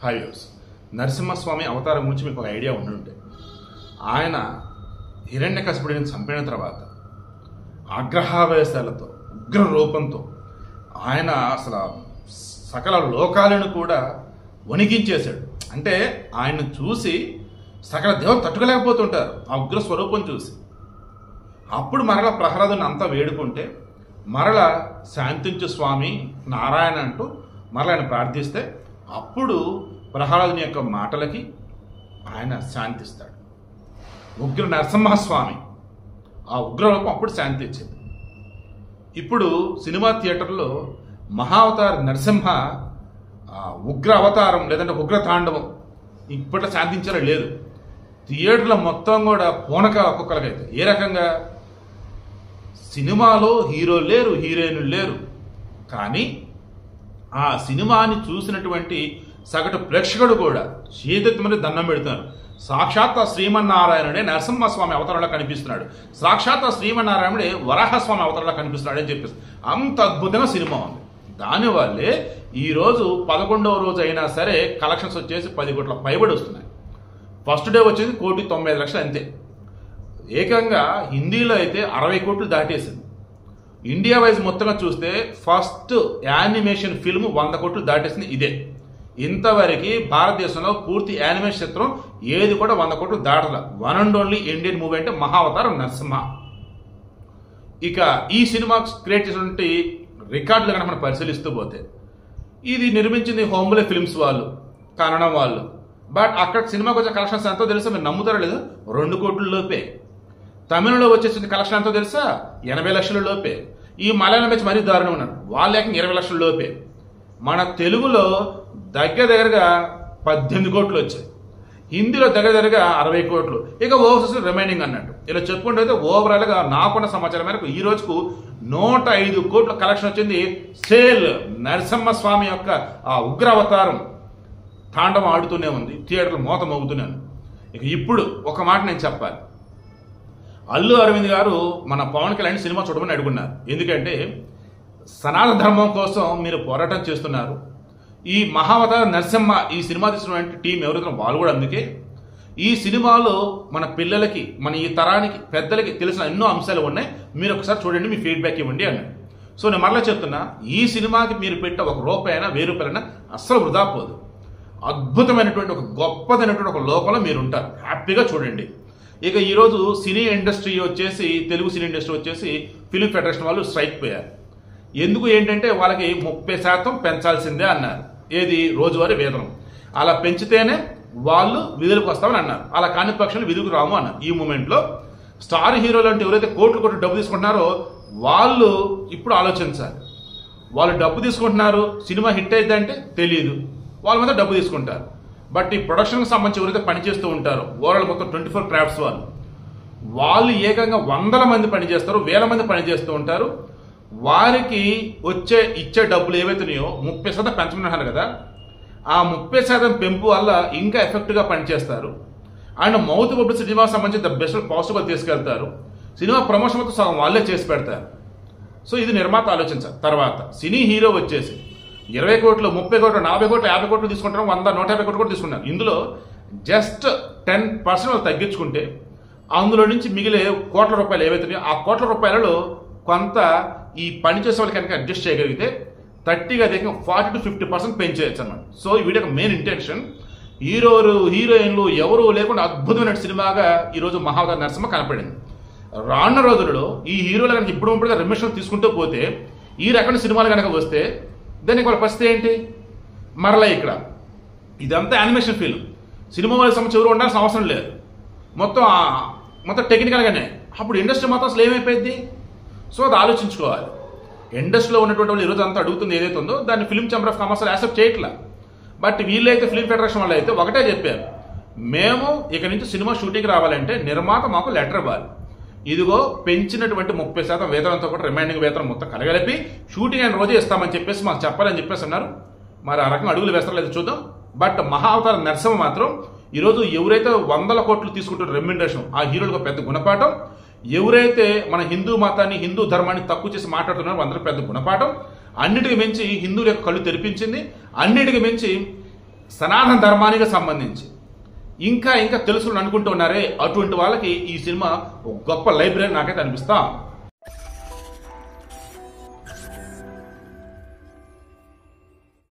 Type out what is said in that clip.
Hi viewers, Narasimhaswamy అవతారం గురించి మీకు ఒక ఐడియా ఉండుంటే, ఆయన హిరణ్యకశిపుడిని చంపిన తర్వాత ఆగ్రహావేశాలతో ఉగ్ర రూపంతో ఆయన అసలు సకల లోకాలను కూడా వణికించేశాడు. అంటే ఆయన్ని చూసి సకల దేవతలు తట్టుకోలేకపోతుంటారు ఆ ఉగ్ర స్వరూపం చూసి. అప్పుడు మరలా ప్రహ్లాదుని అంతా వేడుకుంటే మరలా శాంతించు స్వామి నారాయణ అంటూ మరలా ఆయన ప్రార్థిస్తే అప్పుడు ప్రహ్లాదుని యొక్క మాటలకి ఆయన శాంతిస్తాడు. ఉగ్ర నరసింహస్వామి ఆ ఉగ్రరూపం అప్పుడు శాంతి ఇచ్చింది. ఇప్పుడు సినిమా థియేటర్లో మహావతార నరసింహ ఉగ్ర అవతారం లేదంటే ఉగ్ర తాండవం ఇప్పట్లో శాంతించేలా లేదు. థియేటర్లో మొత్తం కూడా పూనక ఒక్కొక్కరికైతే ఏ రకంగా సినిమాలో హీరోలు లేరు, హీరోయిన్లు లేరు, కానీ ఆ సినిమాని చూసినటువంటి సగటు ప్రేక్షకుడు కూడా చేతెత్తుమని దండం పెడుతున్నారు. సాక్షాత్ శ్రీమన్నారాయణుడే నరసింహస్వామి అవతారంలో కనిపిస్తున్నాడు, సాక్షాత్ శ్రీమన్నారాయణుడే వరాహస్వామి అవతారంలో కనిపిస్తున్నాడు అని చెప్పేసి అంత అద్భుతంగా సినిమా ఉంది. దానివల్లే ఈరోజు 11వ రోజు అయినా సరే కలెక్షన్స్ వచ్చేసి 10 కోట్ల పైబడి వస్తున్నాయి. ఫస్ట్ డే వచ్చేసి 1,95,00,000 అంతే. ఏకంగా హిందీలో అయితే 60 కోట్లు దాటేసింది. ఇండియా వైజ్ మొత్తంగా చూస్తే ఫస్ట్ యానిమేషన్ ఫిల్మ్ 100 కోట్లు దాటేసింది ఇదే. ఇంతవరకు భారతదేశంలో పూర్తి యానిమేషన్ చిత్రం ఏది కూడా 100 కోట్లు దాటల. One and only Indian movie అంటే మహావతారం నరసింహ. ఇక ఈ సినిమా క్రియేట్ చేసినటువంటి రికార్డులు కనుక మనం పరిశీలిస్తూ పోతే ఇది నిర్మించింది హోంబులే ఫిల్మ్స్ వాళ్ళు, కన్నడం వాళ్ళు. బట్ అక్కడ సినిమాకి వచ్చే కలెక్షన్స్ ఎంతో తెలుసా? మీరు నమ్ముతారో లేదు, 2 కోట్ల లోపే. తమిళలో వచ్చేసిన కలెక్షన్ ఎంతో తెలుసా? 80 లక్షల లోపే. ఈ మలయాళం వచ్చి మరీ దారుణం ఉన్నారు, వాళ్ళు ఏకంగా 20 లక్షల లోపే. మన తెలుగులో దగ్గరగా 18 కోట్లు వచ్చాయి, హిందీలో దగ్గరగా 60 కోట్లు, ఇక ఓవర్సీస్ రిమైనింగ్ అన్నట్టు. ఇలా చెప్పుకుంటే అయితే ఓవరాల్గా నాకున్న సమాచారం మేరకు ఈ రోజుకు 105 కోట్ల కలెక్షన్ వచ్చింది. సేల్ నరసింహస్వామి యొక్క ఆ ఉగ్ర అవతారం తాండవం ఆడుతూనే ఉంది, థియేటర్లు మోత మోగుతూనే ఉంది. ఇక ఇప్పుడు ఒక మాట నేను చెప్పాలి. అల్లు అరవింద్ గారు మన పవన్ కళ్యాణ్ సినిమా చూడమని అడుగున్నారు. ఎందుకంటే సనాతన ధర్మం కోసం మీరు పోరాటం చేస్తున్నారు. ఈ మహావతార నరసింహ ఈ సినిమా తీసినటువంటి టీం ఎవరైతే వాళ్ళు కూడా అందుకే ఈ సినిమాలో మన పిల్లలకి, మన ఈ తరానికి, పెద్దలకి తెలిసిన ఎన్నో అంశాలు ఉన్నాయి, మీరు ఒకసారి చూడండి, మీ ఫీడ్బ్యాక్ ఇవ్వండి అన్నాడు. సో నేను మరలా చెప్తున్నా, ఈ సినిమాకి మీరు పెట్టే ₹1 అయినా ₹1000 అస్సలు వృధా పోదు. అద్భుతమైనటువంటి ఒక గొప్పదైనటువంటి ఒక లోకంలో మీరు ఉంటారు, హ్యాపీగా చూడండి. ఇక ఈరోజు సినీ ఇండస్ట్రీ వచ్చేసి, తెలుగు సినీ ఇండస్ట్రీ వచ్చేసి ఫిల్మ్ ఫెడరేషన్ వాళ్ళు స్ట్రైక్ పోయారు. ఎందుకు ఏంటంటే వాళ్ళకి 30% పెంచాల్సిందే అన్నారు. ఏది? రోజువారీ వేతనం. అలా పెంచితేనే వాళ్ళు విధులకు వస్తామని అన్నారు. అలా కాని పక్షాలు విధులకు రాము అన్నారు. ఈ మూమెంట్లో స్టార్ హీరోలు అంటే ఎవరైతే కోట్లు డబ్బు తీసుకుంటున్నారో వాళ్ళు ఇప్పుడు ఆలోచించాలి. వాళ్ళు డబ్బు తీసుకుంటున్నారు, సినిమా హిట్ అయిద్దంటే తెలియదు, వాళ్ళ మీద డబ్బు తీసుకుంటారు. బట్ ఈ ప్రొడక్షన్కి సంబంధించి ఎవరైతే పనిచేస్తూ ఉంటారో ఓవరాల్ మొత్తం 24 క్రాఫ్ట్స్ వాళ్ళు ఏకంగా 100 మంది పనిచేస్తారు, 1000 మంది పనిచేస్తూ ఉంటారు. వారికి ఇచ్చే డబ్బులు ఏవైతున్నాయో 30% పెంచమన్నారు కదా, ఆ 30% పెంపు వల్ల ఇంకా ఎఫెక్టివ్గా పనిచేస్తారు. అండ్ మౌత్ పబ్లిసిటీ సినిమాకి సంబంధించి ద బెస్ట్ పాజిటివ్గా తీసుకెళ్తారు. సినిమా ప్రమోషన్ మొత్తం సగం వాళ్ళే చేసి పెడతారు. సో ఇది నిర్మాత ఆలోచించాలి. తర్వాత సినీ హీరో వచ్చేసి 20 కోట్లు, 30 కోట్లు, 40 కోట్లు, 50 కోట్లు తీసుకుంటారు, 100, 150 కోట్లు కూడా తీసుకుంటారు. ఇందులో జస్ట్ 10% వాళ్ళు తగ్గించుకుంటే అందులో నుంచి మిగిలే కోట్ల రూపాయలు ఏవైతున్నాయో ఆ కోట్ల రూపాయలలో కొంత ఈ పని చేసే వాళ్ళకి కనుక అడ్జస్ట్ చేయగలిగితే 30గా 40 to 50% పెంచేయచ్చు అన్నమాట. సో ఈ వీడియో మెయిన్ ఇంటెన్షన్ హీరోలు, హీరోయిన్లు ఎవరు లేకుండా అద్భుతమైన సినిమాగా ఈరోజు మహావతార నరసింహ కనపడింది. రానున్న రోజులలో ఈ హీరోలు కనుక ఇప్పుడుగా రెమ్యూనరేషన్ తీసుకుంటూ పోతే, ఈ రకమైన సినిమాలు కనుక వస్తే దానికి వాళ్ళ పరిస్థితి ఏంటి? మరలా ఇక్కడ ఇదంతా యానిమేషన్ ఫిల్మ్, సినిమా వాళ్ళకి సంబంధించి ఎవరు ఉండాల్సిన అవసరం లేదు, మొత్తం టెక్నికల్గానే. అప్పుడు ఇండస్ట్రీ మాత్రం అసలు ఏమైపోయింది? సో అది ఆలోచించుకోవాలి. ఇండస్ట్రీలో ఉన్నటువంటి వాళ్ళు ఈరోజు అంతా అడుగుతుంది ఏదైతే ఉందో దాన్ని film chamber of commerce accept చేయట్లా. బట్ వీళ్ళైతే ఫిల్మ్ ఫెడరేషన్ వాళ్ళు అయితే ఒకటే చెప్పారు, మేము ఇక నుంచి సినిమా షూటింగ్ రావాలంటే నిర్మాత మాకు లెటర్ ఇవ్వాలి. ఇదిగో పెంచినటువంటి 30% వేతనంతో కూడా రిమైనింగ్ వేతనం మొత్తం కలగలిపి షూటింగ్ అయిన రోజే ఇస్తామని చెప్పేసి మాకు చెప్పాలని చెప్పేసి అన్నారు. మరి ఆ రకంగా అడుగులు వేస్తారో లేదో చూద్దాం. బట్ మహావతార నరసింహ మాత్రం ఈరోజు ఎవరైతే 100 కోట్లు తీసుకుంటున్న రెమ్యూనరేషన్ ఆ హీరోలకు పెద్ద గుణపాఠం, ఎవరైతే మన హిందూ మతాన్ని, హిందూ ధర్మాన్ని తక్కువ చేసి మాట్లాడుతున్నారో అందరూ పెద్ద గుణపాఠం. అన్నిటికి మించి హిందువుల యొక్క కళ్ళు తెరిపించింది. అన్నిటికి మించి సనాతన ధర్మానికి సంబంధించి ఇంకా ఇంకా తెలుసుకుని అనుకుంటున్నారే, అటువంటి వాళ్ళకి ఈ సినిమా ఒక గొప్ప లైబ్రరీ నాకైతే అనిపిస్తా.